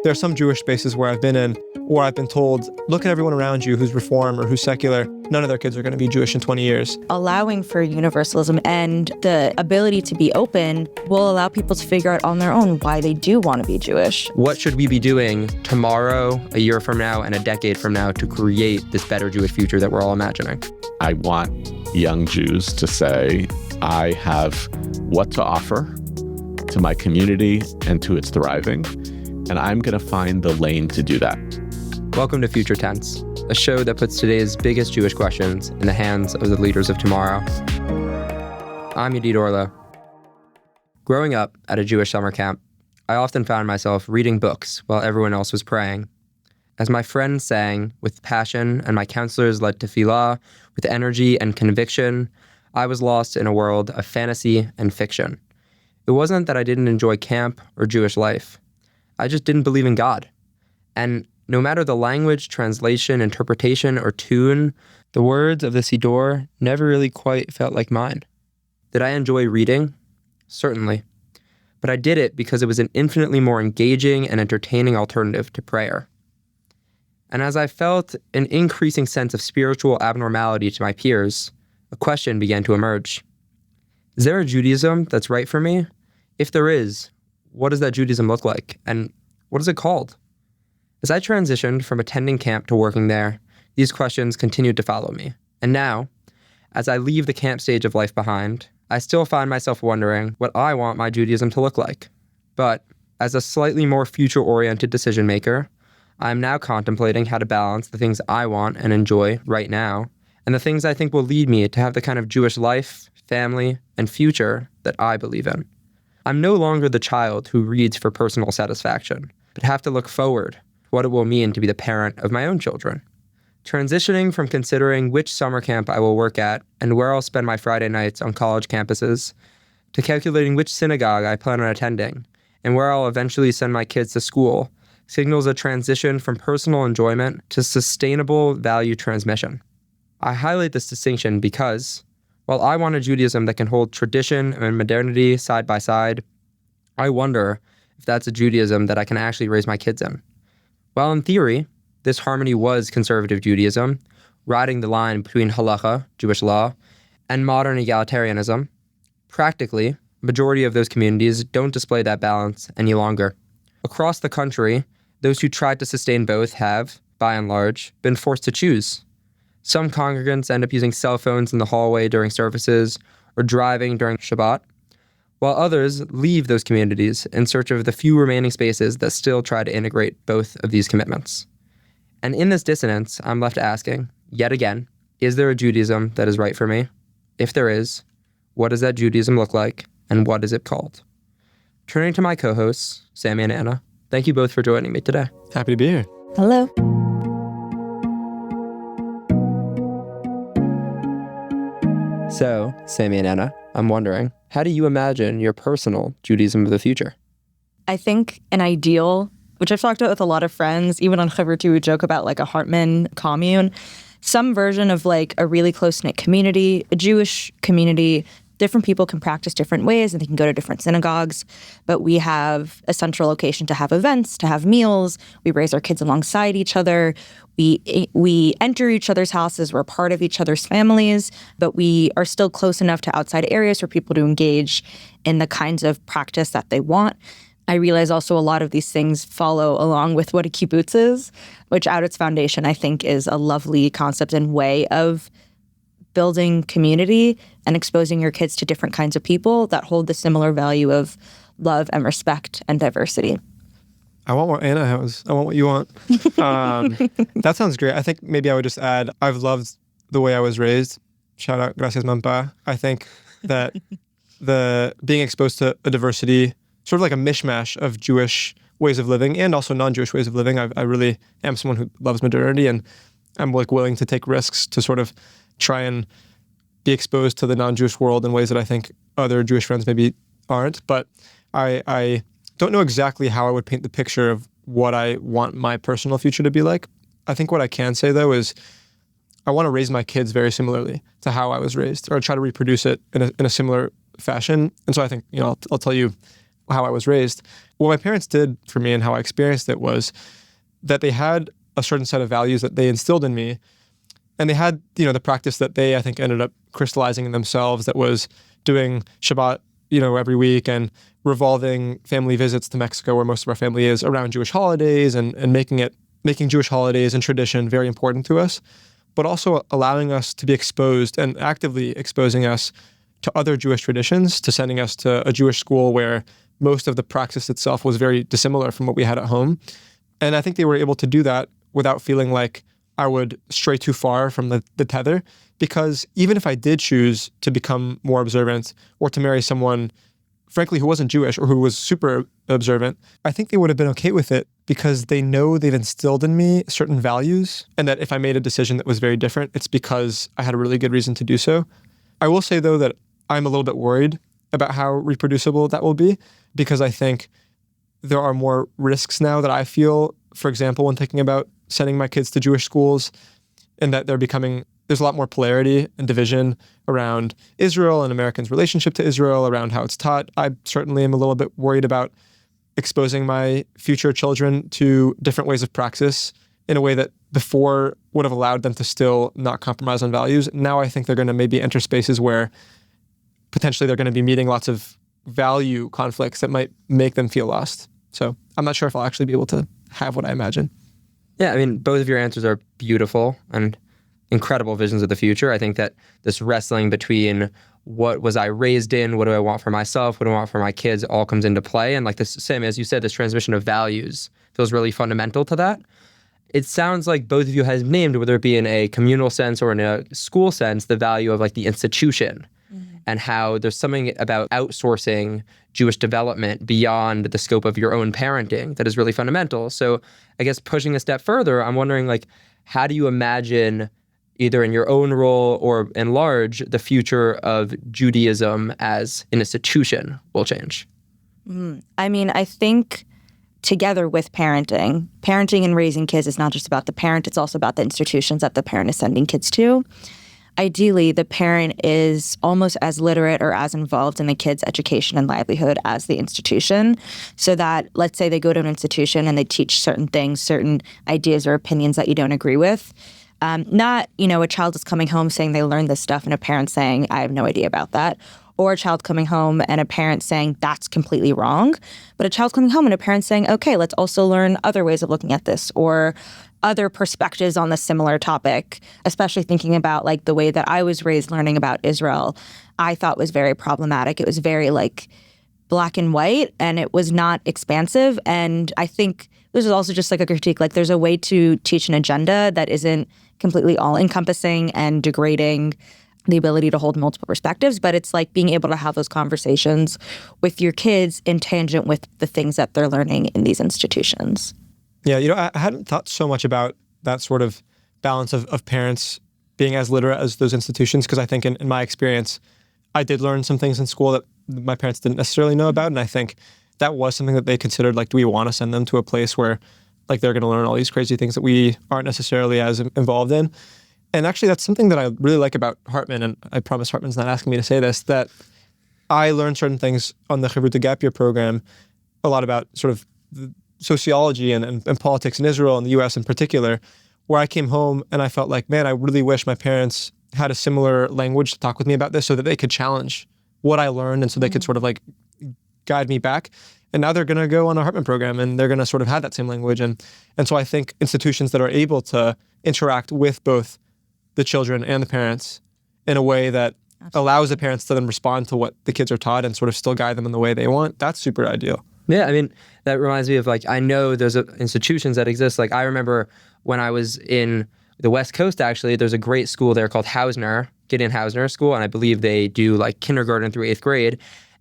There are some Jewish spaces where I've been in where I've been told, look at everyone around you who's Reform or who's secular. None of their kids are going to be Jewish in 20 years. Allowing for universalism and the ability to be open will allow people to figure out on their own why they do want to be Jewish. What should we be doing tomorrow, a year from now, and a decade from now to create this better Jewish future that we're all imagining? I want young Jews to say, I have what to offer to my community and to its thriving, and I'm going to find the lane to do that. Welcome to Future Tense, a show that puts today's biggest Jewish questions in the hands of the leaders of tomorrow. I'm Yadid Orlow. Growing up at a Jewish summer camp, I often found myself reading books while everyone else was praying. As my friends sang with passion and my counselors led tefillah with energy and conviction, I was lost in a world of fantasy and fiction. It wasn't that I didn't enjoy camp or Jewish life. I just didn't believe in God. And no matter the language, translation, interpretation, or tune, the words of the Siddur never really quite felt like mine. Did I enjoy reading? Certainly. But I did it because it was an infinitely more engaging and entertaining alternative to prayer. And as I felt an increasing sense of spiritual abnormality to my peers, a question began to emerge. Is there a Judaism that's right for me? If there is, what does that Judaism look like? And what is it called? As I transitioned from attending camp to working there, these questions continued to follow me. And now, as I leave the camp stage of life behind, I still find myself wondering what I want my Judaism to look like. But as a slightly more future-oriented decision maker, I'm now contemplating how to balance the things I want and enjoy right now and the things I think will lead me to have the kind of Jewish life, family, and future that I believe in. I'm no longer the child who reads for personal satisfaction, but have to look forward to what it will mean to be the parent of my own children. Transitioning from considering which summer camp I will work at and where I'll spend my Friday nights on college campuses, to calculating which synagogue I plan on attending and where I'll eventually send my kids to school, signals a transition from personal enjoyment to sustainable value transmission. I highlight this distinction because, while I want a Judaism that can hold tradition and modernity side by side, I wonder if that's a Judaism that I can actually raise my kids in. While in theory, this harmony was conservative Judaism, riding the line between halacha, Jewish law, and modern egalitarianism, practically, a majority of those communities don't display that balance any longer. Across the country, those who tried to sustain both have, by and large, been forced to choose. Some congregants end up using cell phones in the hallway during services or driving during Shabbat, while others leave those communities in search of the few remaining spaces that still try to integrate both of these commitments. And in this dissonance, I'm left asking, yet again, is there a Judaism that is right for me? If there is, what does that Judaism look like, and what is it called? Turning to my co-hosts, Sami and Anna, thank you both for joining me today. Happy to be here. Hello. So, Sami and Anna, I'm wondering, how do you imagine your personal Judaism of the future? I think an ideal, which I've talked about with a lot of friends, even on Chavertu, we joke about like a Hartman commune, some version of like a really close-knit community, a Jewish community. Different people can practice different ways and they can go to different synagogues, but we have a central location to have events, to have meals. We raise our kids alongside each other. We enter each other's houses. We're part of each other's families, but we are still close enough to outside areas for people to engage in the kinds of practice that they want. I realize also a lot of these things follow along with what a kibbutz is, which at its foundation I think is a lovely concept and way of building community and exposing your kids to different kinds of people that hold the similar value of love and respect and diversity. I want what Anna has. I want what you want. That sounds great. I think maybe I would just add, I've loved the way I was raised. Shout out, gracias, mampa. I think that the being exposed to a diversity, sort of like a mishmash of Jewish ways of living and also non-Jewish ways of living. I really am someone who loves modernity, and I'm like willing to take risks to sort of try and be exposed to the non-Jewish world in ways that I think other Jewish friends maybe aren't. But I don't know exactly how I would paint the picture of what I want my personal future to be like. I think what I can say, though, is I want to raise my kids very similarly to how I was raised, or try to reproduce it in a similar fashion. And so I think, I'll tell you how I was raised. What my parents did for me and how I experienced it was that they had a certain set of values that they instilled in me. And they had, the practice that they, I think, ended up crystallizing in themselves, that was doing Shabbat, every week, and revolving family visits to Mexico, where most of our family is, around Jewish holidays, and making Jewish holidays and tradition very important to us, but also allowing us to be exposed and actively exposing us to other Jewish traditions, to sending us to a Jewish school where most of the practice itself was very dissimilar from what we had at home. And I think they were able to do that without feeling like I would stray too far from the tether, because even if I did choose to become more observant or to marry someone, frankly, who wasn't Jewish or who was super observant, I think they would have been okay with it, because they know they've instilled in me certain values, and that if I made a decision that was very different, it's because I had a really good reason to do so. I will say, though, that I'm a little bit worried about how reproducible that will be, because I think there are more risks now that I feel, for example, when thinking about sending my kids to Jewish schools, and that there's a lot more polarity and division around Israel and Americans' relationship to Israel, around how it's taught. I certainly am a little bit worried about exposing my future children to different ways of praxis in a way that before would have allowed them to still not compromise on values. Now I think they're going to maybe enter spaces where potentially they're going to be meeting lots of value conflicts that might make them feel lost. So I'm not sure if I'll actually be able to have what I imagine. Yeah, I mean, both of your answers are beautiful and incredible visions of the future. I think that this wrestling between what was I raised in, what do I want for myself, what do I want for my kids, all comes into play. And like this, same as you said, this transmission of values feels really fundamental to that. It sounds like both of you have named, whether it be in a communal sense or in a school sense, the value of like the institution, and how there's something about outsourcing Jewish development beyond the scope of your own parenting that is really fundamental. So I guess pushing a step further, I'm wondering, like, how do you imagine, either in your own role or in large, the future of Judaism as an institution will change? I mean, I think together with parenting and raising kids is not just about the parent, it's also about the institutions that the parent is sending kids to. Ideally, the parent is almost as literate or as involved in the kid's education and livelihood as the institution, so that, let's say they go to an institution and they teach certain things, certain ideas or opinions that you don't agree with. Not, a child is coming home saying they learned this stuff and a parent saying, I have no idea about that. Or a child coming home and a parent saying, that's completely wrong. But a child coming home and a parent saying, okay, let's also learn other ways of looking at this, or other perspectives on the similar topic, especially thinking about like the way that I was raised learning about Israel, I thought was very problematic. It was very like black and white, and it was not expansive. And I think this is also just like a critique, like there's a way to teach an agenda that isn't completely all-encompassing and degrading the ability to hold multiple perspectives, but it's like being able to have those conversations with your kids in tangent with the things that they're learning in these institutions. Yeah, I hadn't thought so much about that sort of balance of parents being as literate as those institutions, because I think in my experience, I did learn some things in school that my parents didn't necessarily know about, and I think that was something that they considered, like, do we want to send them to a place where like they're going to learn all these crazy things that we aren't necessarily as involved in? And actually, that's something that I really like about Hartman, and I promise Hartman's not asking me to say this, that I learned certain things on the Yehuda Gap Year program, a lot about sort of sociology and politics in Israel and the U.S. in particular, where I came home and I felt like, man, I really wish my parents had a similar language to talk with me about this, so that they could challenge what I learned, and so they could sort of like guide me back. And now they're going to go on a Hartman program and they're going to sort of have that same language. And so I think institutions that are able to interact with both the children and the parents in a way that allows the parents to then respond to what the kids are taught and sort of still guide them in the way they want, that's super ideal. Yeah, I mean, that reminds me of, like, I know there's institutions that exist. Like, I remember when I was in the West Coast, actually, there's a great school there called Gideon Hausner School, and I believe they do like kindergarten through 8th grade,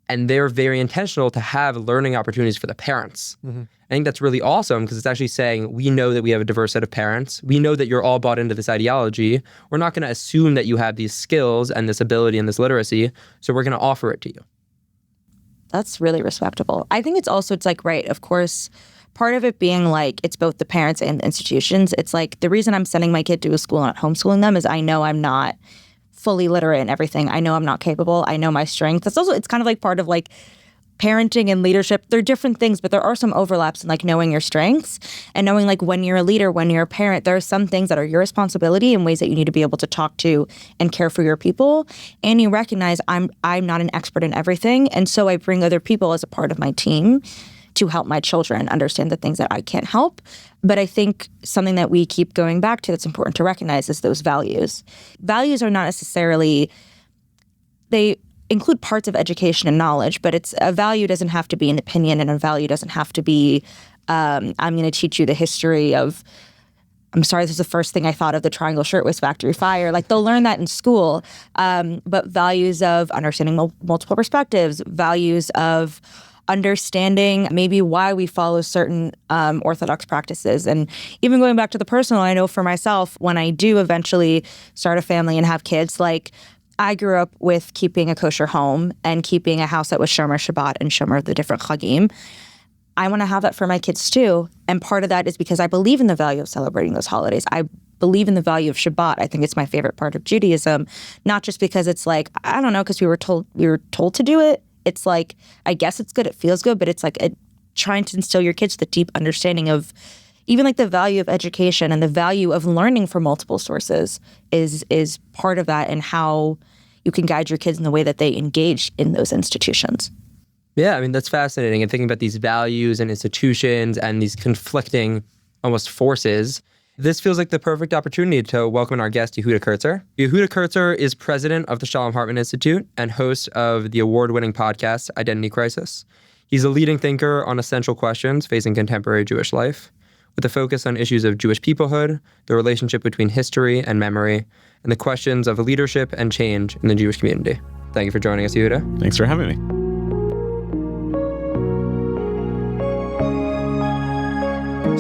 and they're very intentional to have learning opportunities for the parents. Mm-hmm. I think that's really awesome, because it's actually saying, we know that we have a diverse set of parents. We know that you're all bought into this ideology. We're not going to assume that you have these skills and this ability and this literacy, so we're going to offer it to you. That's really respectable. I think it's like, right, of course, part of it being like, it's both the parents and the institutions. It's like, the reason I'm sending my kid to a school and not homeschooling them is I know I'm not fully literate in everything. I know I'm not capable. I know my strengths. It's kind of like part of like parenting and leadership, they're different things, but there are some overlaps in like knowing your strengths and knowing like when you're a leader, when you're a parent, there are some things that are your responsibility and ways that you need to be able to talk to and care for your people. And you recognize I'm not an expert in everything. And so I bring other people as a part of my team to help my children understand the things that I can't help. But I think something that we keep going back to that's important to recognize is those values. Values are not necessarily, they include parts of education and knowledge, but it's a value doesn't have to be an opinion, and a value doesn't have to be, I'm going to teach you the history of, I'm sorry, this is the first thing I thought of, the Triangle Shirtwaist Factory fire. Like they'll learn that in school, but values of understanding multiple perspectives, values of understanding maybe why we follow certain Orthodox practices. And even going back to the personal, I know for myself, when I do eventually start a family and have kids, like I grew up with keeping a kosher home and keeping a house that was Shomer Shabbat and Shomer the different Chagim. I want to have that for my kids too. And part of that is because I believe in the value of celebrating those holidays. I believe in the value of Shabbat. I think it's my favorite part of Judaism, not just because it's like, I don't know, because we were told to do it. It's like, I guess it's good, it feels good, but it's like trying to instill your kids the deep understanding of even like the value of education and the value of learning from multiple sources is part of that, and how you can guide your kids in the way that they engage in those institutions. Yeah, I mean, that's fascinating. And thinking about these values and institutions and these conflicting almost forces, this feels like the perfect opportunity to welcome our guest, Yehuda Kurtzer. Yehuda Kurtzer is president of the Shalom Hartman Institute and host of the award-winning podcast, Identity Crisis. He's a leading thinker on essential questions facing contemporary Jewish life, with a focus on issues of Jewish peoplehood, the relationship between history and memory, and the questions of leadership and change in the Jewish community. Thank you for joining us, Yehuda. Thanks for having me.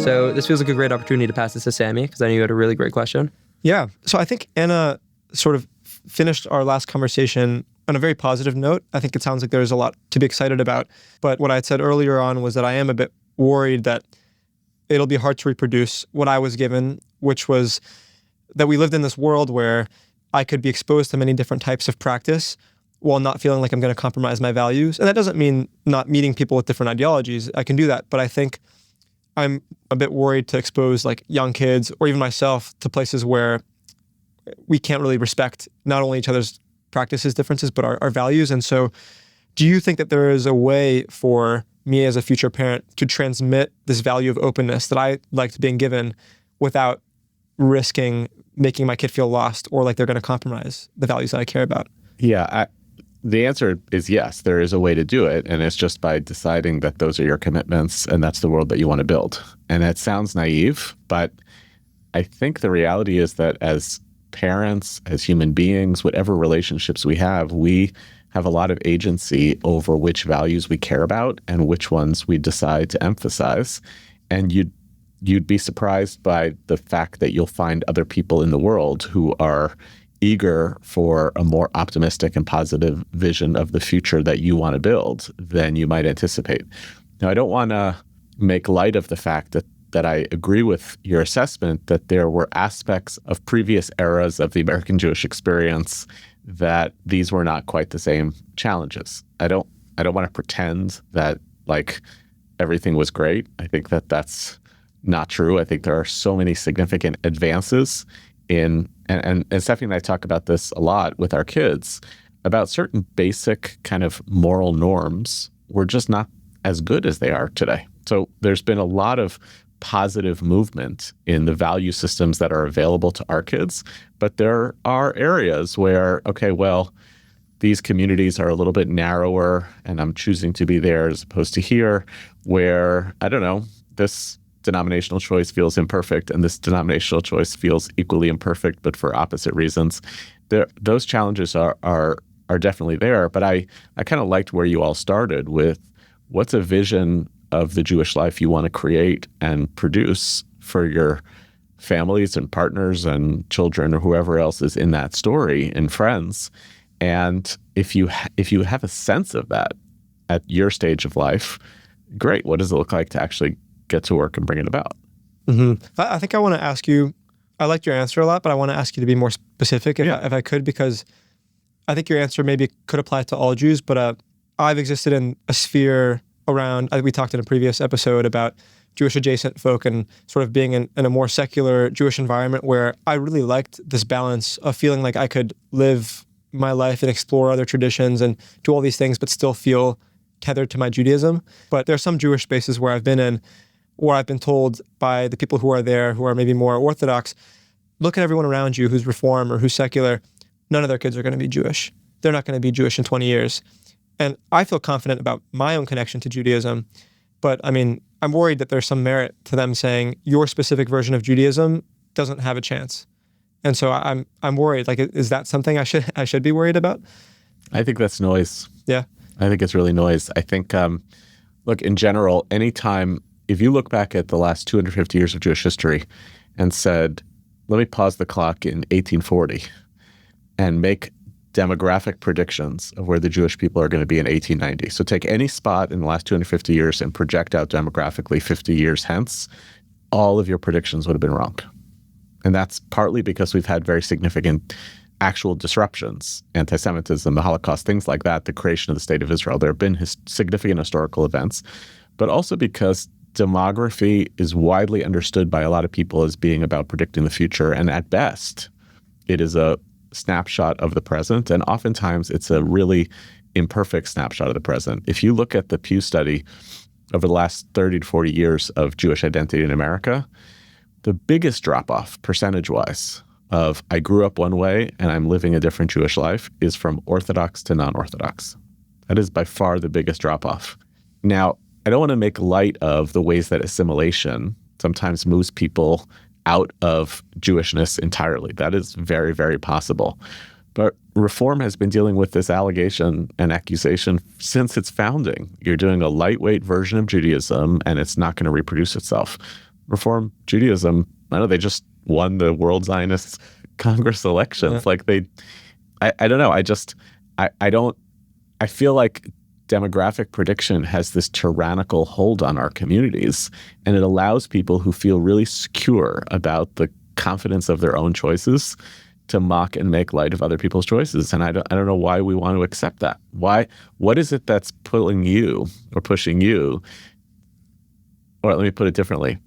So this feels like a great opportunity to pass this to Sami, because I know you had a really great question. Yeah. So I think Anna sort of finished our last conversation on a very positive note. I think it sounds like there's a lot to be excited about. But what I had said earlier on was that I am a bit worried that it'll be hard to reproduce what I was given, which was that we lived in this world where I could be exposed to many different types of practice while not feeling like I'm going to compromise my values. And that doesn't mean not meeting people with different ideologies. I can do that. But I think I'm a bit worried to expose like young kids or even myself to places where we can't really respect not only each other's practices differences, but our values. And so do you think that there is a way for me as a future parent to transmit this value of openness that I liked being given without risking making my kid feel lost or like they're going to compromise the values that I care about? Yeah, the answer is yes, there is a way to do it. And it's just by deciding that those are your commitments and that's the world that you want to build. And it sounds naive, but I think the reality is that as parents, as human beings, whatever relationships we have a lot of agency over which values we care about and which ones we decide to emphasize. And you'd be surprised by the fact that you'll find other people in the world who are eager for a more optimistic and positive vision of the future that you want to build than you might anticipate. Now, I don't want to make light of the fact that I agree with your assessment that there were aspects of previous eras of the American Jewish experience that these were not quite the same challenges. I don't want to pretend that like everything was great. I think that that's not true. I think there are so many significant advances in, and Stephanie and I talk about this a lot with our kids, about certain basic kind of moral norms were just not as good as they are today. So there's been a lot of positive movement in the value systems that are available to our kids, but there are areas where, okay, well, these communities are a little bit narrower and I'm choosing to be there as opposed to here, where, I don't know, this denominational choice feels imperfect and this denominational choice feels equally imperfect, but for opposite reasons. Those challenges are definitely there, but I kind of liked where you all started with what's a vision of the Jewish life you want to create and produce for your families and partners and children or whoever else is in that story and friends. And if you have a sense of that at your stage of life, great. What does it look like to actually get to work and bring it about? Mm-hmm. I think I want to ask you, I liked your answer a lot, but I want to ask you to be more specific if I could, because I think your answer maybe could apply to all Jews, but I've existed in a sphere around, we talked in a previous episode about Jewish adjacent folk and sort of being in a more secular Jewish environment where I really liked this balance of feeling like I could live my life and explore other traditions and do all these things, but still feel tethered to my Judaism. But there are some Jewish spaces where I've been in, where I've been told by the people who are there, who are maybe more Orthodox, look at everyone around you who's Reform or who's secular. None of their kids are going to be Jewish. They're not going to be Jewish in 20 years. And I feel confident about my own connection to Judaism. But I mean, I'm worried that there's some merit to them saying your specific version of Judaism doesn't have a chance. And so I'm worried. Like, is that something I should be worried about? I think that's noise. Yeah. I think it's really noise. I think, look, in general, anytime, if you look back at the last 250 years of Jewish history and said, let me pause the clock in 1840 and make demographic predictions of where the Jewish people are going to be in 1890. So take any spot in the last 250 years and project out demographically 50 years hence, all of your predictions would have been wrong. And that's partly because we've had very significant actual disruptions, anti-Semitism, the Holocaust, things like that, the creation of the State of Israel. There have been significant historical events, but also because demography is widely understood by a lot of people as being about predicting the future. And at best, it is a snapshot of the present. And oftentimes it's a really imperfect snapshot of the present. If you look at the Pew study over the last 30 to 40 years of Jewish identity in America, the biggest drop-off percentage-wise of I grew up one way and I'm living a different Jewish life is from Orthodox to non-Orthodox. That is by far the biggest drop-off. Now, I don't want to make light of the ways that assimilation sometimes moves people out of Jewishness entirely. That is very, very possible. But Reform has been dealing with this allegation and accusation since its founding. You're doing a lightweight version of Judaism and it's not going to reproduce itself. Reform Judaism, I know they just won the World Zionist Congress elections. Yeah. Like I don't know. I feel like demographic prediction has this tyrannical hold on our communities, and it allows people who feel really secure about the confidence of their own choices to mock and make light of other people's choices. And I don't know why we want to accept that. What is it that's pulling you or pushing you? Or let me put it differently.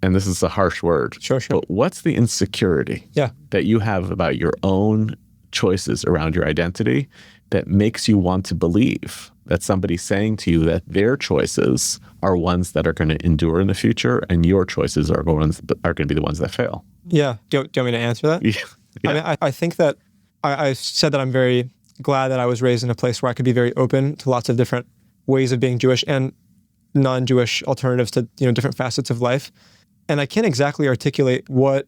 And this is a harsh word. Sure. But what's the insecurity that you have about your own choices around your identity that makes you want to believe that somebody's saying to you that their choices are ones that are going to endure in the future and your choices are going to be the ones that fail? Yeah. Do you want me to answer that? Yeah. I mean, I think that I said that I'm very glad that I was raised in a place where I could be very open to lots of different ways of being Jewish and non-Jewish alternatives to different facets of life. And I can't exactly articulate what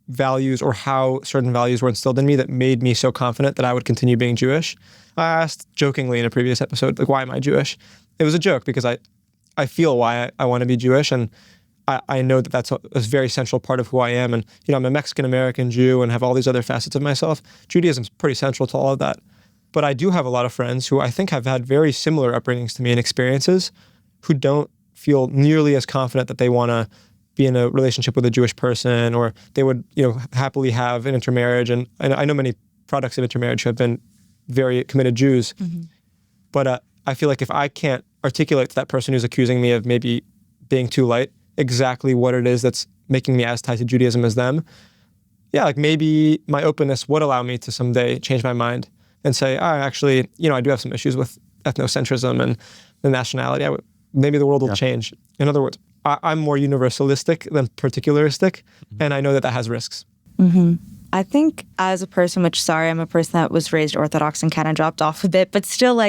values or how certain values were instilled in me that made me so confident that I would continue being Jewish. I asked jokingly in a previous episode, like, why am I Jewish? It was a joke because I feel why I want to be Jewish, and I know that that's a very central part of who I am. And I'm a Mexican-American Jew and have all these other facets of myself. Judaism's pretty central to all of that. But I do have a lot of friends who I think have had very similar upbringings to me and experiences who don't feel nearly as confident that they want to be in a relationship with a Jewish person, or they would, happily have an intermarriage. And I know many products of intermarriage who have been very committed Jews. Mm-hmm. But I feel like if I can't articulate to that person who's accusing me of maybe being too light exactly what it is that's making me as tied to Judaism as them, like maybe my openness would allow me to someday change my mind and say, actually, I do have some issues with ethnocentrism and the nationality. Maybe the world will change. In other words, I'm more universalistic than particularistic, and I know that has risks. Mm-hmm. I think as a person, I'm a person that was raised Orthodox and kind of dropped off a bit, but still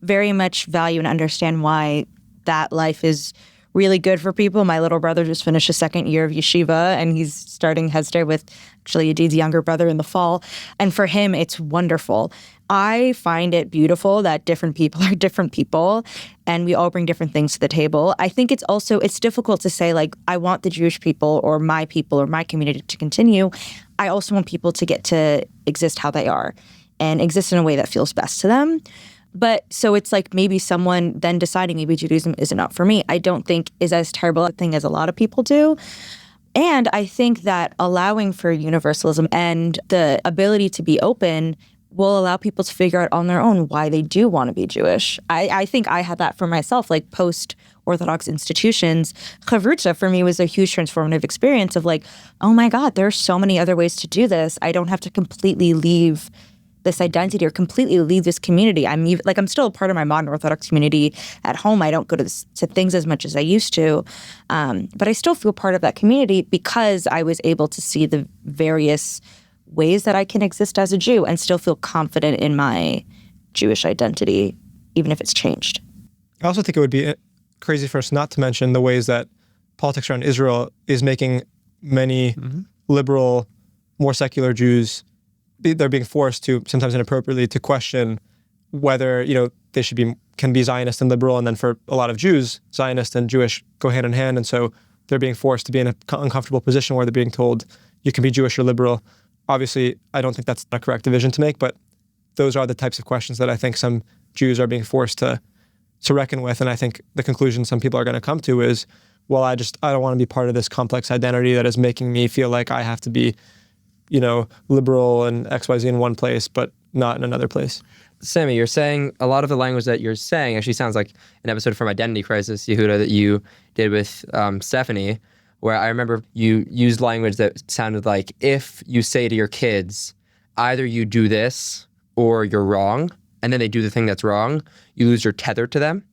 very much value and understand why that life is really good for people. My little brother just finished his second year of yeshiva, and he's starting Hesder with actually Yadid's younger brother in the fall. And for him, it's wonderful. I find it beautiful that different people are different people and we all bring different things to the table. I think it's difficult to say, I want the Jewish people or my community to continue. I also want people to get to exist how they are and exist in a way that feels best to them. But so it's maybe someone then deciding maybe Judaism isn't up for me, I don't think is as terrible a thing as a lot of people do. And I think that allowing for universalism and the ability to be open will allow people to figure out on their own why they do want to be Jewish. I think I had that for myself, like post-Orthodox institutions. Chavruta for me was a huge transformative experience of like, oh my God, there are so many other ways to do this. I don't have to completely leave this identity or completely leave this community. I'm still a part of my modern Orthodox community at home. I don't go to things as much as I used to, but I still feel part of that community because I was able to see the various ways that I can exist as a Jew and still feel confident in my Jewish identity, even if it's changed. I also think it would be crazy for us not to mention the ways that politics around Israel is making many liberal, more secular Jews, they're being forced to, sometimes inappropriately, to question whether, they can be Zionist and liberal. And then for a lot of Jews, Zionist and Jewish go hand in hand. And so they're being forced to be in an uncomfortable position where they're being told you can be Jewish or liberal. Obviously, I don't think that's a correct division to make, but those are the types of questions that I think some Jews are being forced to reckon with. And I think the conclusion some people are going to come to is, well, I don't want to be part of this complex identity that is making me feel like I have to be, liberal and XYZ in one place, but not in another place. Sami, you're saying a lot of the language that you're saying actually sounds like an episode from Identity Crisis, Yehuda, that you did with Stephanie, where I remember you used language that sounded like, if you say to your kids, either you do this or you're wrong, and then they do the thing that's wrong, you lose your tether to them.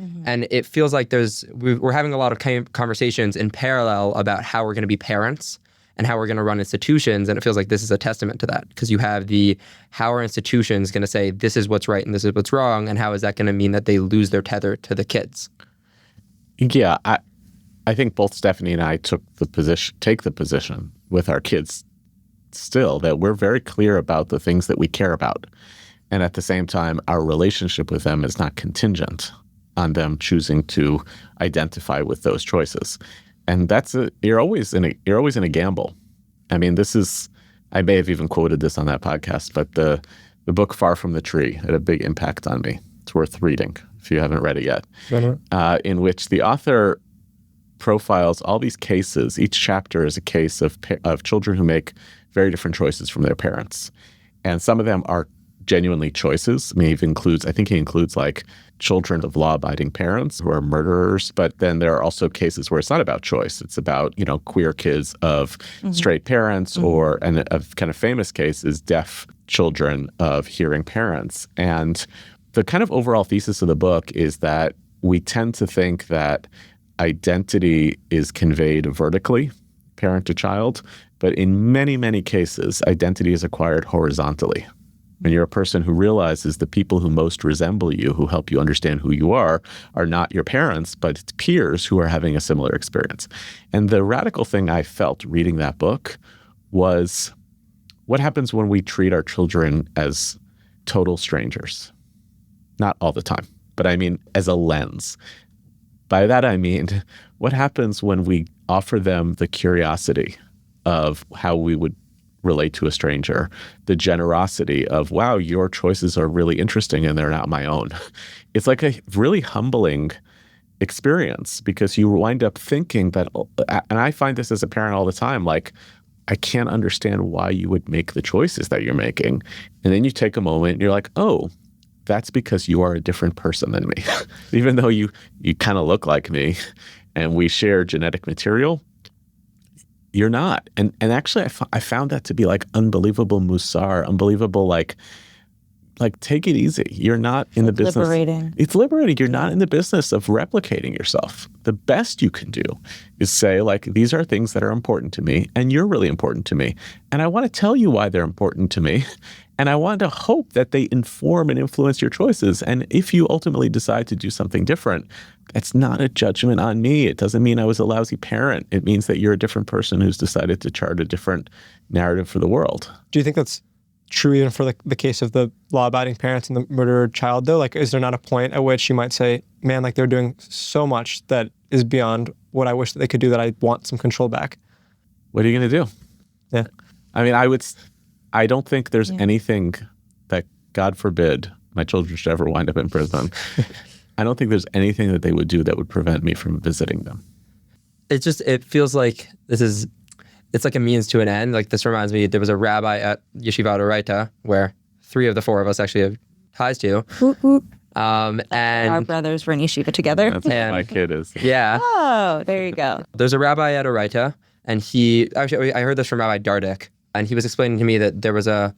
Mm-hmm. And it feels like we're having a lot of conversations in parallel about how we're going to be parents and how we're going to run institutions. And it feels like this is a testament to that, because you have how are institutions going to say this is what's right and this is what's wrong, and how is that going to mean that they lose their tether to the kids? Yeah, I think both Stephanie and I take the position with our kids still that we're very clear about the things that we care about. And at the same time, our relationship with them is not contingent on them choosing to identify with those choices. And you're always in a gamble. I mean, I may have even quoted this on that podcast, but the book Far From the Tree had a big impact on me. It's worth reading if you haven't read it yet. In which the author profiles all these cases. Each chapter is a case of children who make very different choices from their parents. And some of them are genuinely choices. I think he includes like children of law-abiding parents who are murderers. But then there are also cases where it's not about choice. It's about, queer kids of straight parents, and a kind of famous case is deaf children of hearing parents. And the kind of overall thesis of the book is that we tend to think that identity is conveyed vertically, parent to child, but in many, many cases, identity is acquired horizontally. When you're a person who realizes the people who most resemble you, who help you understand who you are not your parents, but peers who are having a similar experience. And the radical thing I felt reading that book was, what happens when we treat our children as total strangers? Not all the time, but I mean as a lens. By that I mean, what happens when we offer them the curiosity of how we would relate to a stranger, the generosity of, wow, your choices are really interesting and they're not my own. It's like a really humbling experience, because you wind up thinking that, and I find this as a parent all the time, like, I can't understand why you would make the choices that you're making. And then you take a moment and you're like, oh, that's because you are a different person than me. Even though you kind of look like me and we share genetic material, you're not. And actually, I found that to be like unbelievable musar, unbelievable like take it easy. You're not in the business. Liberating. It's liberating. You're not in the business of replicating yourself. The best you can do is say, like, these are things that are important to me, and you're really important to me. And I want to tell you why they're important to me. And I want to hope that they inform and influence your choices. And if you ultimately decide to do something different, it's not a judgment on me. It doesn't mean I was a lousy parent. It means that you're a different person who's decided to chart a different narrative for the world. Do you think that's true even for the case of the law-abiding parents and the murdered child, though? Like, is there not a point at which you might say, man, like, they're doing so much that is beyond what I wish that they could do, that I want some control back? What are you going to do? Yeah. I mean, I don't think there's anything that, God forbid, my children should ever wind up in prison. I don't think there's anything that they would do that would prevent me from visiting them. It feels like it's like a means to an end. Like, this reminds me, there was a rabbi at Yeshiva Oraita where 3 of the 4 of us actually have ties to. Whoop, whoop. And Our brothers were in yeshiva together. That's what my kid is. yeah, Oh, there you go. there's a rabbi at Oraita, and I heard this from Rabbi Dardik, and he was explaining to me that there was a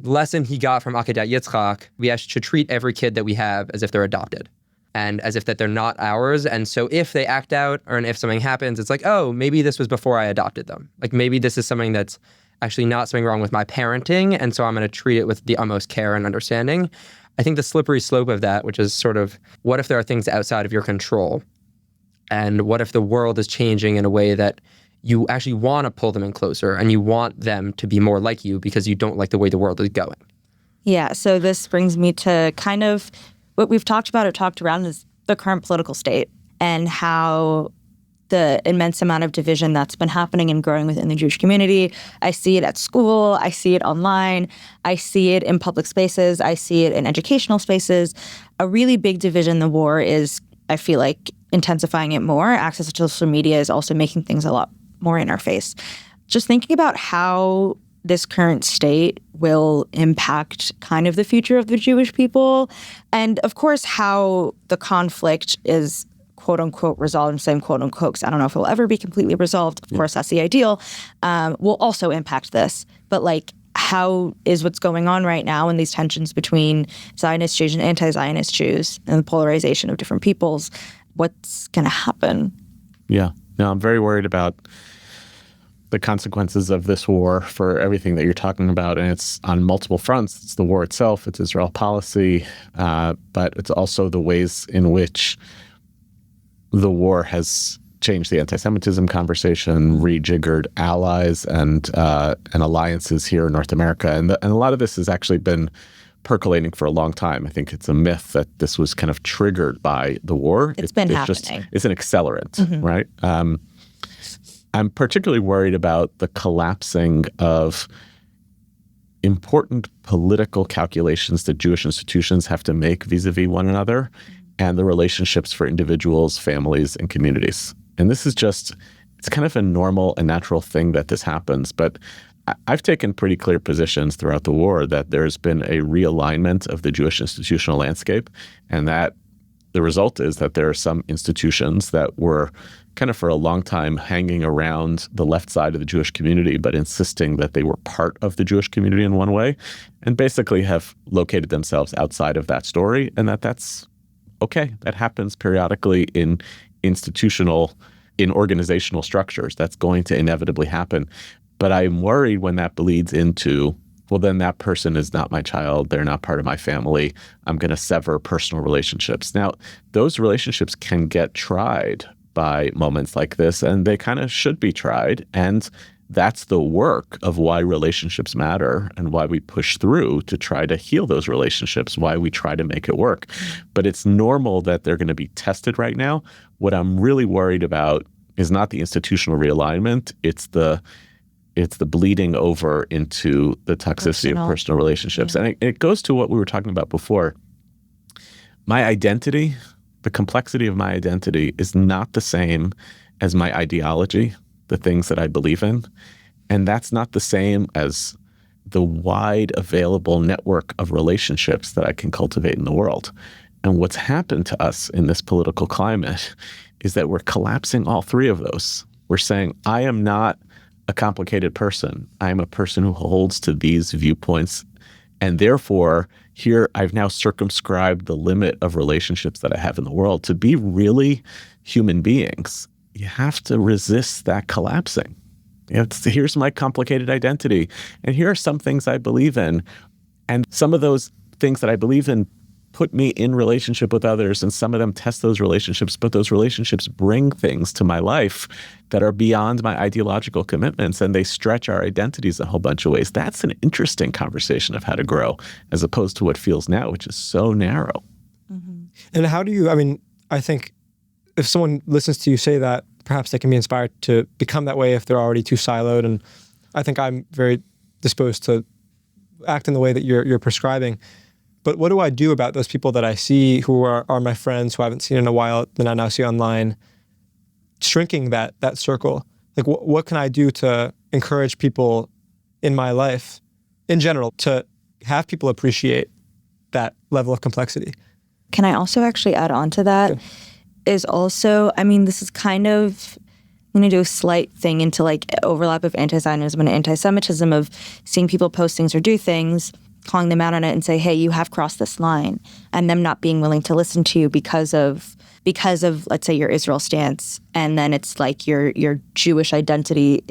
lesson he got from Akedat Yitzchak. We should treat every kid that we have as if they're adopted and as if that they're not ours. And so if they act out or if something happens, it's like, oh, maybe this was before I adopted them. Like maybe this is something that's actually not something wrong with my parenting. And so I'm going to treat it with the utmost care and understanding. I think the slippery slope of that, which is sort of, what if there are things outside of your control? And what if the world is changing in a way that you actually want to pull them in closer and you want them to be more like you because you don't like the way the world is going? Yeah, so this brings me to kind of what we've talked about or talked around is the current political state and how the immense amount of division that's been happening and growing within the Jewish community. I see it at school. I see it online. I see it in public spaces. I see it in educational spaces. A really big division in the war is, I feel like, intensifying it more. Access to social media is also making things a lot more in our face. Just thinking about how this current state will impact kind of the future of the Jewish people. And of course, how the conflict is quote unquote resolved. I'm saying quote unquote because I don't know if it will ever be completely resolved. Of course, that's the ideal. Will also impact this. But like, how is what's going on right now in these tensions between Zionist Jews and anti-Zionist Jews and the polarization of different peoples, what's going to happen? Yeah. No, I'm very worried about the consequences of this war for everything that you're talking about. And it's on multiple fronts. It's the war itself, it's Israel policy, but it's also the ways in which the war has changed the anti-Semitism conversation, rejiggered allies and alliances here in North America. And a lot of this has actually been percolating for a long time. I think it's a myth that this was kind of triggered by the war. It's been happening. It's an accelerant, right? I'm particularly worried about the collapsing of important political calculations that Jewish institutions have to make vis-a-vis one another and the relationships for individuals, families, and communities. And this is it's kind of a normal and natural thing that this happens. But I've taken pretty clear positions throughout the war that there's been a realignment of the Jewish institutional landscape, and that the result is that there are some institutions that were kind of for a long time hanging around the left side of the Jewish community, but insisting that they were part of the Jewish community in one way, and basically have located themselves outside of that story, and that's okay. That happens periodically in organizational structures. That's going to inevitably happen. But I'm worried when that bleeds into, well, then that person is not my child. They're not part of my family. I'm going to sever personal relationships. Now, those relationships can get tried by moments like this, and they kind of should be tried. And that's the work of why relationships matter and why we push through to try to heal those relationships, why we try to make it work. But it's normal that they're going to be tested right now. What I'm really worried about is not the institutional realignment. It's the bleeding over into the toxicity of personal relationships. Yeah. And it goes to what we were talking about before. My identity, the complexity of my identity is not the same as my ideology, the things that I believe in. And that's not the same as the wide available network of relationships that I can cultivate in the world. And what's happened to us in this political climate is that we're collapsing all 3 of those. We're saying, I am not a complicated person. I am a person who holds to these viewpoints. And therefore, here I've now circumscribed the limit of relationships that I have in the world. To be really human beings, you have to resist that collapsing. Here's my complicated identity. And here are some things I believe in. And some of those things that I believe in put me in relationship with others, and some of them test those relationships, but those relationships bring things to my life that are beyond my ideological commitments, and they stretch our identities a whole bunch of ways. That's an interesting conversation of how to grow, as opposed to what feels now, which is so narrow. Mm-hmm. And how do you, I think if someone listens to you say that, perhaps they can be inspired to become that way if they're already too siloed. And I think I'm very disposed to act in the way that you're prescribing. But what do I do about those people that I see who are my friends who I haven't seen in a while, that I now see online, shrinking that circle? Like, what can I do to encourage people in my life, in general, to have people appreciate that level of complexity. Can I also actually add on to that? Is also, I mean, this is kind of, I'm going to do a slight thing into like overlap of anti-Zionism and anti-Semitism of seeing people post things or do things, calling them out on it and say, hey, you have crossed this line, and them not being willing to listen to you because of, let's say, your Israel stance. And then it's like your Jewish identity,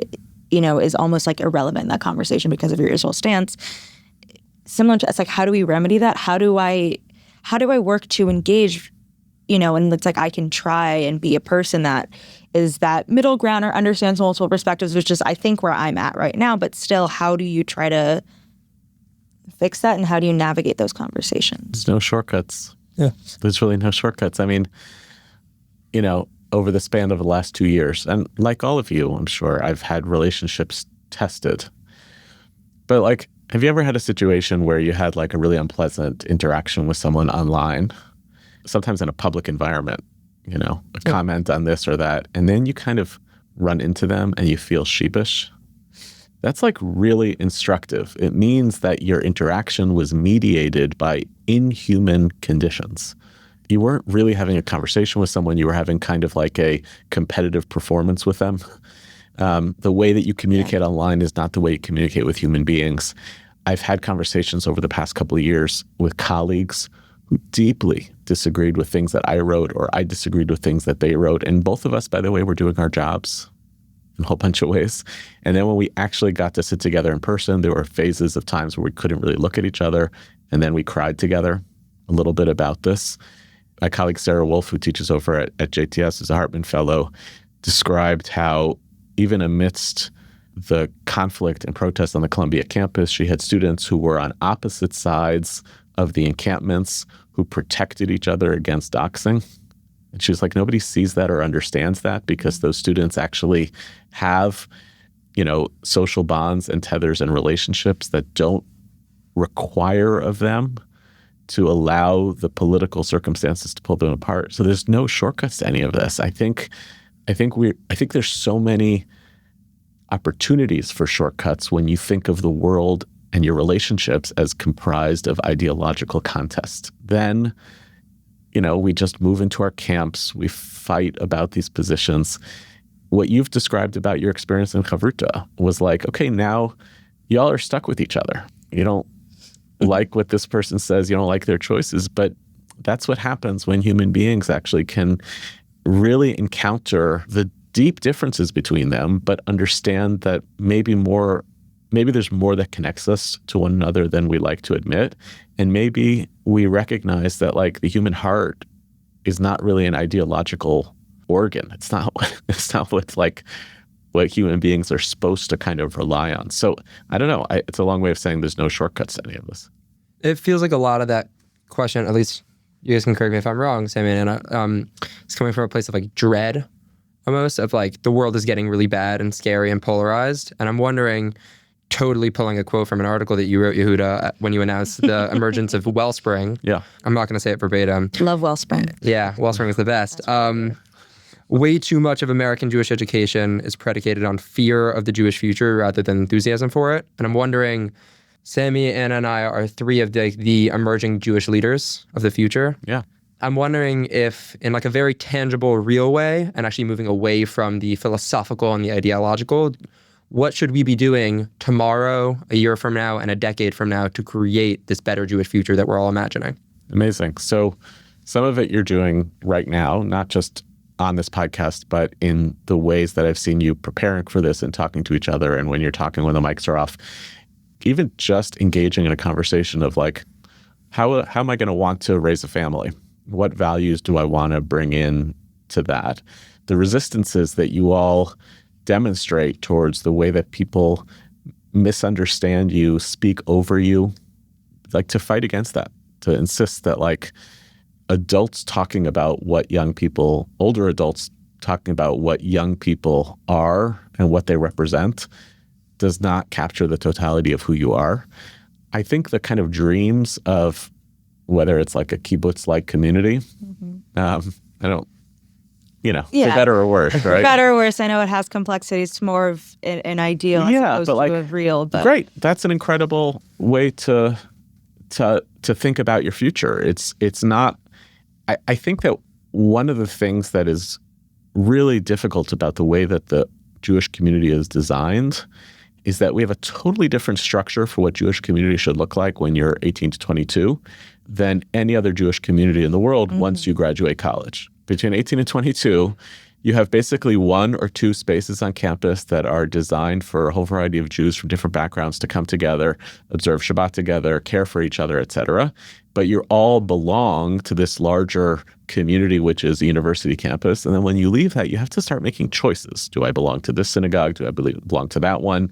you know, is almost like irrelevant in that conversation because of your Israel stance. Similar to, it's like, how do we remedy that? How do I work to engage, you know, and it's like I can try and be a person that is that middle ground or understands multiple perspectives, which is, I think, where I'm at right now. But still, how do you try to fix that, and how do you navigate those conversations? There's no shortcuts. Yeah. There's really no shortcuts. I mean, you know, over the span of the last 2 years, and like all of you, I'm sure, I've had relationships tested. But like, have you ever had a situation where you had like a really unpleasant interaction with someone online, sometimes in a public environment, you know, a comment on this or that, and then you kind of run into them and you feel sheepish? That's like really instructive. It means that your interaction was mediated by inhuman conditions. You weren't really having a conversation with someone. You were having kind of like a competitive performance with them. The way that you communicate online is not the way you communicate with human beings. I've had conversations over the past couple of years with colleagues who deeply disagreed with things that I wrote, or I disagreed with things that they wrote. And both of us, by the way, were doing our jobs in a whole bunch of ways. And then when we actually got to sit together in person, there were phases of times where we couldn't really look at each other. And then we cried together a little bit about this. My colleague Sarah Wolf, who teaches over at JTS as a Hartman Fellow, described how even amidst the conflict and protest on the Columbia campus, she had students who were on opposite sides of the encampments who protected each other against doxing. And she was like, nobody sees that or understands that, because those students actually have, you know, social bonds and tethers and relationships that don't require of them to allow the political circumstances to pull them apart. So there's no shortcuts to any of this. I think there's so many opportunities for shortcuts when you think of the world and your relationships as comprised of ideological contest. Then, you know, we just move into our camps, we fight about these positions. What you've described about your experience in Chavruta was like, okay, now y'all are stuck with each other. You don't like what this person says, you don't like their choices, but that's what happens when human beings actually can really encounter the deep differences between them, but understand that maybe there's more that connects us to one another than we like to admit. And maybe we recognize that like the human heart is not really an ideological organ. It's not what's like what human beings are supposed to kind of rely on. So I don't know. It's a long way of saying there's no shortcuts to any of this. It feels like a lot of that question, at least you guys can correct me if I'm wrong, Sami and Anna, it's coming from a place of like dread, almost, of like the world is getting really bad and scary and polarized. And I'm wondering, totally pulling a quote from an article that you wrote, Yehuda, when you announced the emergence of Wellspring. Yeah. I'm not going to say it verbatim. Love Wellspring. Yeah, Wellspring is the best. Way too much of American Jewish education is predicated on fear of the Jewish future rather than enthusiasm for it. And I'm wondering, Sami, Anna, and I are three of the emerging Jewish leaders of the future. Yeah. I'm wondering if, in like a very tangible, real way, and actually moving away from the philosophical and the ideological, what should we be doing tomorrow, a year from now, and a decade from now to create this better Jewish future that we're all imagining? Amazing. So some of it you're doing right now, not just on this podcast, but in the ways that I've seen you preparing for this and talking to each other, and when you're talking when the mics are off, even just engaging in a conversation of like, how am I going to want to raise a family? What values do I want to bring in to that? The resistances that you all demonstrate towards the way that people misunderstand you, speak over you, like to fight against that, to insist that like adults talking about what young people, older adults talking about what young people are and what they represent does not capture the totality of who you are. I think the kind of dreams of whether it's like a kibbutz-like community, I don't, for better or worse, right? For better or worse, I know it has complexities. It's more of an ideal as opposed to a real. But great. That's an incredible way to to think about your future. It's not. I think that one of the things that is really difficult about the way that the Jewish community is designed is that we have a totally different structure for what Jewish community should look like when you're 18 to 22 than any other Jewish community in the world once you graduate college. Between 18 and 22, you have basically 1 or 2 spaces on campus that are designed for a whole variety of Jews from different backgrounds to come together, observe Shabbat together, care for each other, etc. But you all belong to this larger community, which is the university campus. And then when you leave that, you have to start making choices. Do I belong to this synagogue? Do I belong to that one?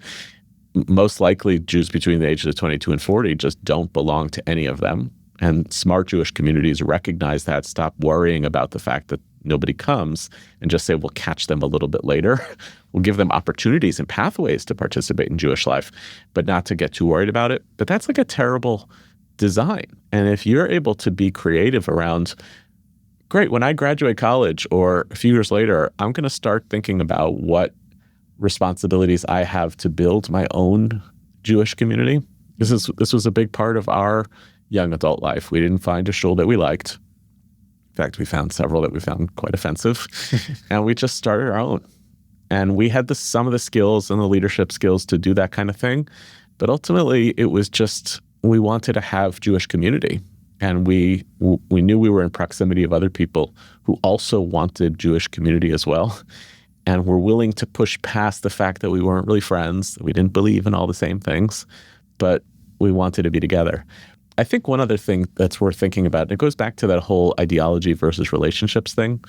Most likely, Jews between the ages of 22 and 40 just don't belong to any of them. And smart Jewish communities recognize that, stop worrying about the fact that nobody comes, and just say, we'll catch them a little bit later. We'll give them opportunities and pathways to participate in Jewish life, but not to get too worried about it. But that's like a terrible design. And if you're able to be creative around, great, when I graduate college or a few years later, I'm going to start thinking about what responsibilities I have to build my own Jewish community. This was a big part of our young adult life. We didn't find a shul that we liked. In fact, we found several that we found quite offensive. And we just started our own. And we had some of the skills and the leadership skills to do that kind of thing. But ultimately, it was just, we wanted to have Jewish community. And we knew we were in proximity of other people who also wanted Jewish community as well. And were willing to push past the fact that we weren't really friends, that we didn't believe in all the same things, but we wanted to be together. I think one other thing that's worth thinking about, and it goes back to that whole ideology versus relationships thing.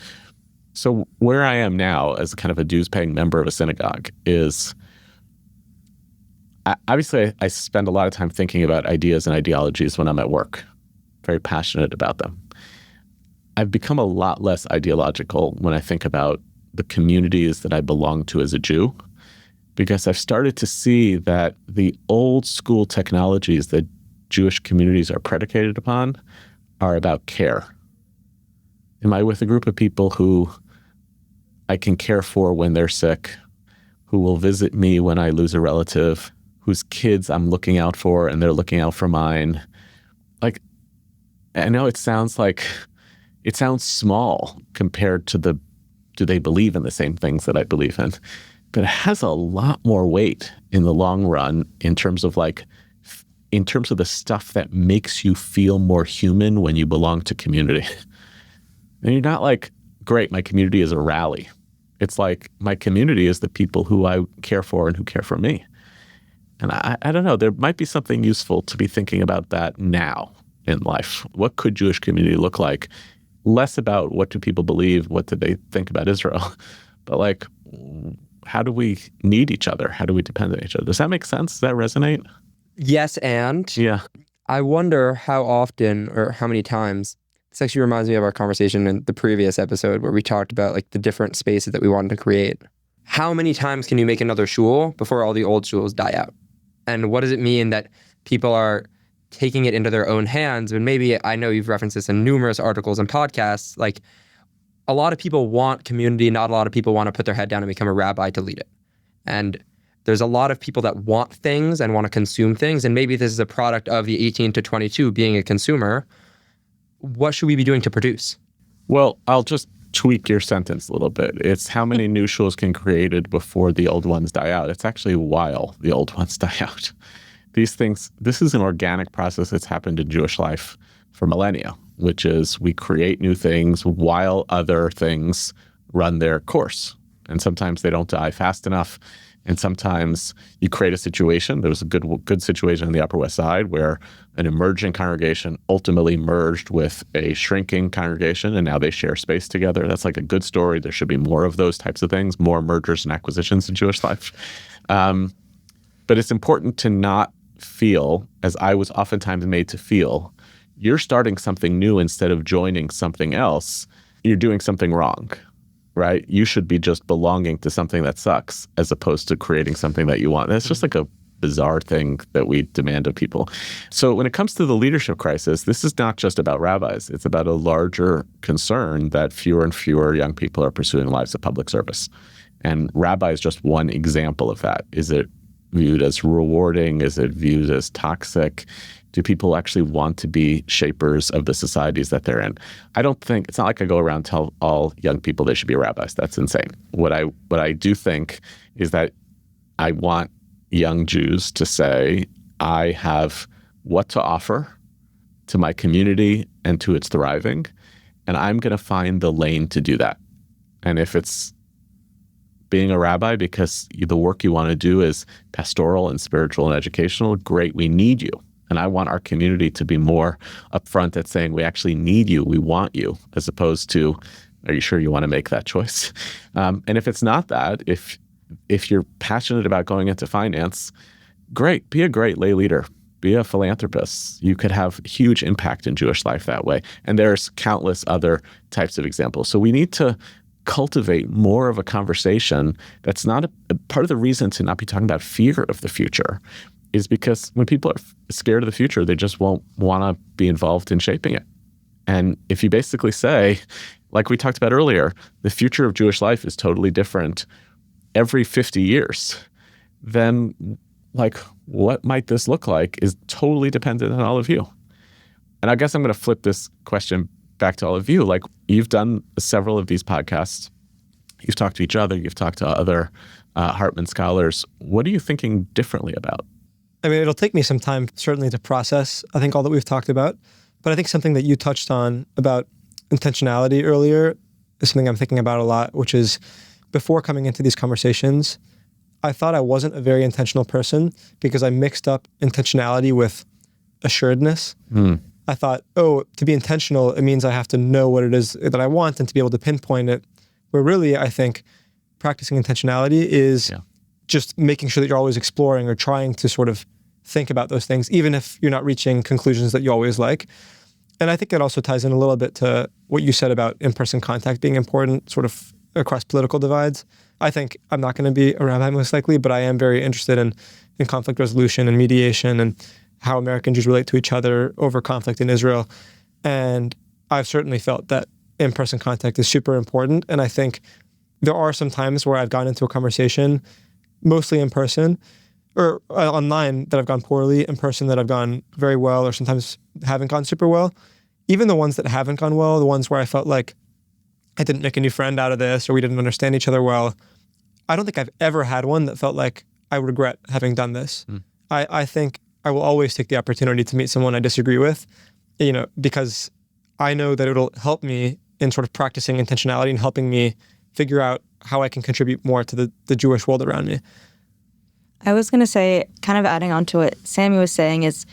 So where I am now as kind of a dues-paying member of a synagogue is, obviously I spend a lot of time thinking about ideas and ideologies when I'm at work, very passionate about them. I've become a lot less ideological when I think about the communities that I belong to as a Jew, because I've started to see that the old school technologies that Jewish communities are predicated upon are about care. Am I with a group of people who I can care for when they're sick, who will visit me when I lose a relative, whose kids I'm looking out for and they're looking out for mine? Like, I know it sounds small compared to do they believe in the same things that I believe in? But it has a lot more weight in the long run in terms of the stuff that makes you feel more human when you belong to community. And you're not like, great, my community is a rally. It's like, my community is the people who I care for and who care for me. And I don't know, there might be something useful to be thinking about that now in life. What could Jewish community look like? Less about what do people believe, what do they think about Israel, but like, how do we need each other? How do we depend on each other? Does that make sense? Does that resonate? Yes, and Yeah. I wonder how often or how many times, this actually reminds me of our conversation in the previous episode where we talked about like the different spaces that we wanted to create. How many times can you make another shul before all the old shuls die out? And what does it mean that people are taking it into their own hands? And maybe, I know you've referenced this in numerous articles and podcasts, like a lot of people want community, not a lot of people want to put their head down and become a rabbi to lead it. And there's a lot of people that want things and want to consume things, and maybe this is a product of the 18 to 22 being a consumer. What should we be doing to produce? Well, I'll just tweak your sentence a little bit. It's how many new shuls can be created before the old ones die out. It's actually while the old ones die out. These things, this is an organic process that's happened in Jewish life for millennia, which is we create new things while other things run their course. And sometimes they don't die fast enough. And sometimes you create a situation. There was a good situation on the Upper West Side where an emerging congregation ultimately merged with a shrinking congregation, and now they share space together. That's like a good story. There should be more of those types of things, more mergers and acquisitions in Jewish life. But it's important to not feel, as I was oftentimes made to feel, you're starting something new instead of joining something else. You're doing something wrong. Right? You should be just belonging to something that sucks as opposed to creating something that you want. That's just like a bizarre thing that we demand of people. So when it comes to the leadership crisis, this is not just about rabbis. It's about a larger concern that fewer and fewer young people are pursuing lives of public service. And rabbi is just one example of that. Is it viewed as rewarding? Is it viewed as toxic? Do people actually want to be shapers of the societies that they're in? I don't think, it's not like I go around and tell all young people they should be rabbis. That's insane. What I do think is that I want young Jews to say, I have what to offer to my community and to its thriving, and I'm going to find the lane to do that. And if it's being a rabbi because the work you want to do is pastoral and spiritual and educational, great, we need you. And I want our community to be more upfront at saying, we actually need you, we want you, as opposed to, are you sure you want to make that choice? And if it's not that, if you're passionate about going into finance, great, be a great lay leader, be a philanthropist. You could have huge impact in Jewish life that way. And there's countless other types of examples. So we need to cultivate more of a conversation that's not a part of the reason to not be talking about fear of the future is because when people are scared of the future, they just won't want to be involved in shaping it. And if you basically say, like we talked about earlier, the future of Jewish life is totally different every 50 years, then like what might this look like is totally dependent on all of you. And I guess I'm going to flip this question back to all of you. Like, you've done several of these podcasts. You've talked to each other. You've talked to other Hartman scholars. What are you thinking differently about? I mean, it'll take me some time, certainly, to process, I think, all that we've talked about. But I think something that you touched on about intentionality earlier is something I'm thinking about a lot, which is before coming into these conversations, I thought I wasn't a very intentional person because I mixed up intentionality with assuredness. I thought, oh, to be intentional, it means I have to know what it is that I want and to be able to pinpoint it. Where really, I think practicing intentionality is just making sure that you're always exploring or trying to sort of think about those things, even if you're not reaching conclusions that you always like. And I think it also ties in a little bit to what you said about in-person contact being important, sort of across political divides. I think I'm not going to be a rabbi most likely, but I am very interested in conflict resolution and mediation and how American Jews relate to each other over conflict in Israel. And I've certainly felt that in-person contact is super important. And I think there are some times where I've gone into a conversation, mostly in person, or online, that have gone poorly, in person that have gone very well, or sometimes haven't gone super well. Even the ones that haven't gone well, the ones where I felt like I didn't make a new friend out of this, or we didn't understand each other well, I don't think I've ever had one that felt like I regret having done this. I think I will always take the opportunity to meet someone I disagree with, because I know that it'll help me in sort of practicing intentionality and helping me figure out how I can contribute more to the Jewish world around me. I was going to say, kind of adding on to what Sami was saying, is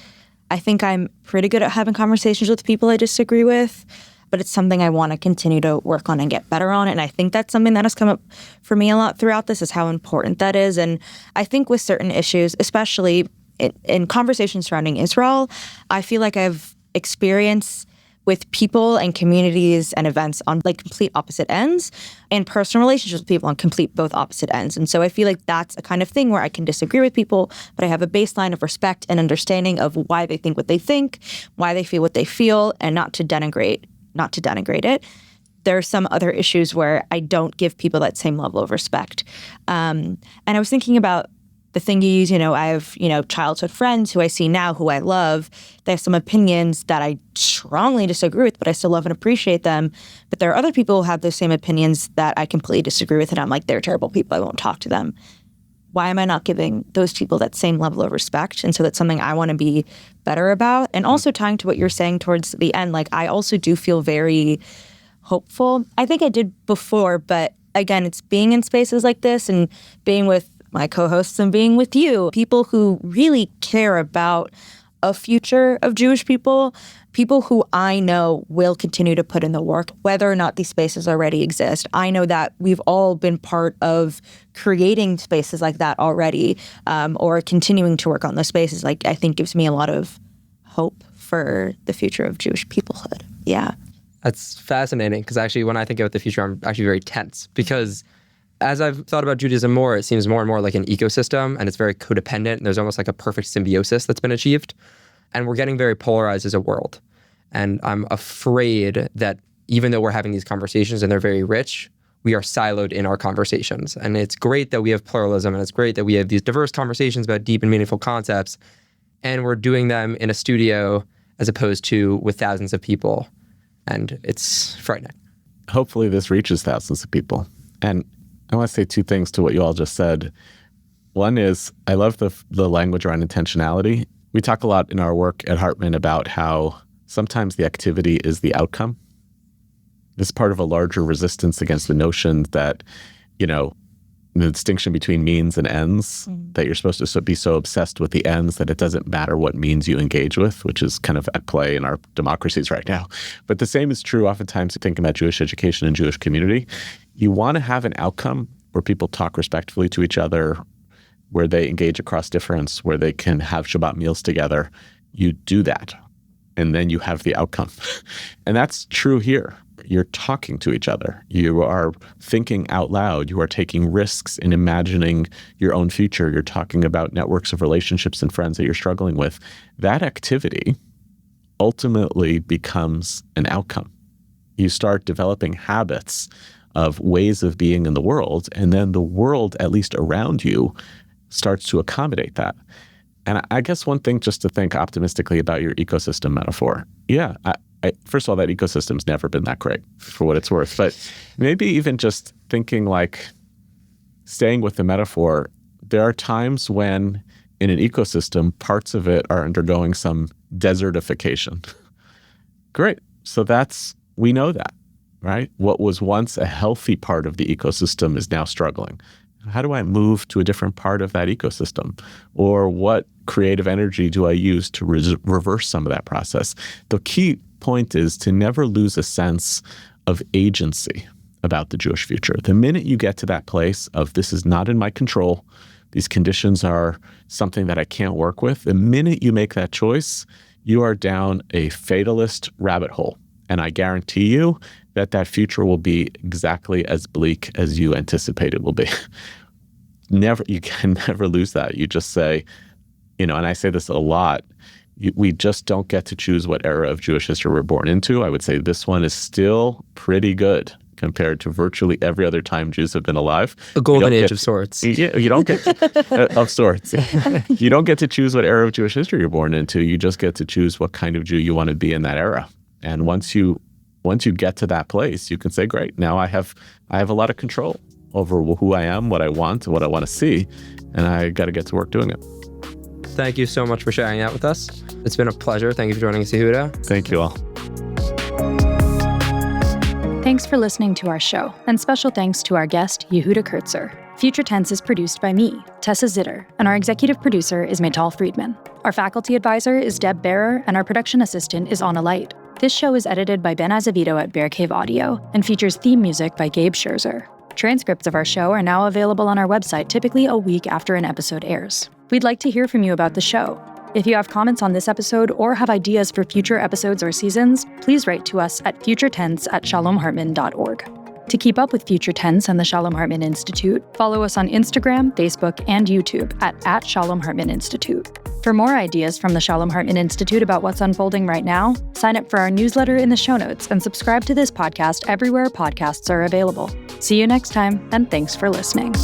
I think I'm pretty good at having conversations with people I disagree with, but it's something I want to continue to work on and get better on. And I think that's something that has come up for me a lot throughout this, is how important that is. And I think with certain issues, especially in conversations surrounding Israel, I feel like I've experienced with people and communities and events on like complete opposite ends, and personal relationships with people on complete both opposite ends. And so I feel like that's a kind of thing where I can disagree with people, but I have a baseline of respect and understanding of why they think what they think, why they feel what they feel, and not to denigrate it. There are some other issues where I don't give people that same level of respect. And I was thinking about the thing you use, I have, childhood friends who I see now who I love. They have some opinions that I strongly disagree with, but I still love and appreciate them. But there are other people who have those same opinions that I completely disagree with, and I'm like, they're terrible people, I won't talk to them. Why am I not giving those people that same level of respect? And so that's something I want to be better about. And also tying to what you're saying towards the end, like I also do feel very hopeful. I think I did before, but again, it's being in spaces like this and being with my co-hosts and being with you, people who really care about a future of Jewish people, people who I know will continue to put in the work, whether or not these spaces already exist. I know that we've all been part of creating spaces like that already, or continuing to work on those spaces. Like, I think gives me a lot of hope for the future of Jewish peoplehood. Yeah. That's fascinating, because actually when I think about the future, I'm actually very tense, because as I've thought about Judaism more, it seems more and more like an ecosystem, and it's very codependent, and there's almost like a perfect symbiosis that's been achieved. And we're getting very polarized as a world. And I'm afraid that even though we're having these conversations and they're very rich, we are siloed in our conversations. And it's great that we have pluralism, and it's great that we have these diverse conversations about deep and meaningful concepts. and we're doing them in a studio as opposed to with thousands of people. And it's frightening. Hopefully this reaches thousands of people. And I want to say two things to what you all just said. One is I love the language around intentionality. We talk a lot in our work at Hartman about how sometimes the activity is the outcome. This is part of a larger resistance against the notion that, the distinction between means and ends, that you're supposed to be so obsessed with the ends that it doesn't matter what means you engage with, which is kind of at play in our democracies right now. But the same is true oftentimes thinking about Jewish education and Jewish community. You want to have an outcome where people talk respectfully to each other, where they engage across difference, where they can have Shabbat meals together. You do that, and then you have the outcome. And that's true here. You're talking to each other. You are thinking out loud. You are taking risks in imagining your own future. You're talking about networks of relationships and friends that you're struggling with. That activity ultimately becomes an outcome. You start developing habits of ways of being in the world, and then the world, at least around you, starts to accommodate that. And I guess one thing just to think optimistically about your ecosystem metaphor. Yeah, first of all, that ecosystem's never been that great for what it's worth. But maybe even just thinking like, staying with the metaphor, there are times when in an ecosystem, parts of it are undergoing some desertification. Great. So we know that, right? What was once a healthy part of the ecosystem is now struggling. How do I move to a different part of that ecosystem? Or what creative energy do I use to reverse some of that process? The key point is to never lose a sense of agency about the Jewish future. The minute you get to that place of this is not in my control, these conditions are something that I can't work with, the minute you make that choice, you are down a fatalist rabbit hole. And I guarantee you that future will be exactly as bleak as you anticipate it will be. You can never lose that. You just say, and I say this a lot, we just don't get to choose what era of Jewish history we're born into. I would say this one is still pretty good compared to virtually every other time Jews have been alive. A golden age of sorts. Yeah, you don't get of sorts. You don't get to choose what era of Jewish history you're born into. You just get to choose what kind of Jew you want to be in that era. And once you get to that place, you can say, great, now I have a lot of control over who I am, what I want, and what I want to see, and I got to get to work doing it. Thank you so much for sharing that with us. It's been a pleasure. Thank you for joining us, Yehuda. Thank you all. Thanks for listening to our show, and special thanks to our guest, Yehuda Kurtzer. Future Tense is produced by me, Tessa Zitter, and our executive producer is Maytal Friedman. Our faculty advisor is Deb Bearer, and our production assistant is Anna Light. This show is edited by Ben Azevedo at Bear Cave Audio and features theme music by Gabe Scherzer. Transcripts of our show are now available on our website typically a week after an episode airs. We'd like to hear from you about the show. If you have comments on this episode or have ideas for future episodes or seasons, please write to us at futuretense@shalomhartman.org. To keep up with Future Tense and the Shalom Hartman Institute, follow us on Instagram, Facebook, and YouTube at Shalom Hartman Institute. For more ideas from the Shalom Hartman Institute about what's unfolding right now, sign up for our newsletter in the show notes and subscribe to this podcast everywhere podcasts are available. See you next time, and thanks for listening.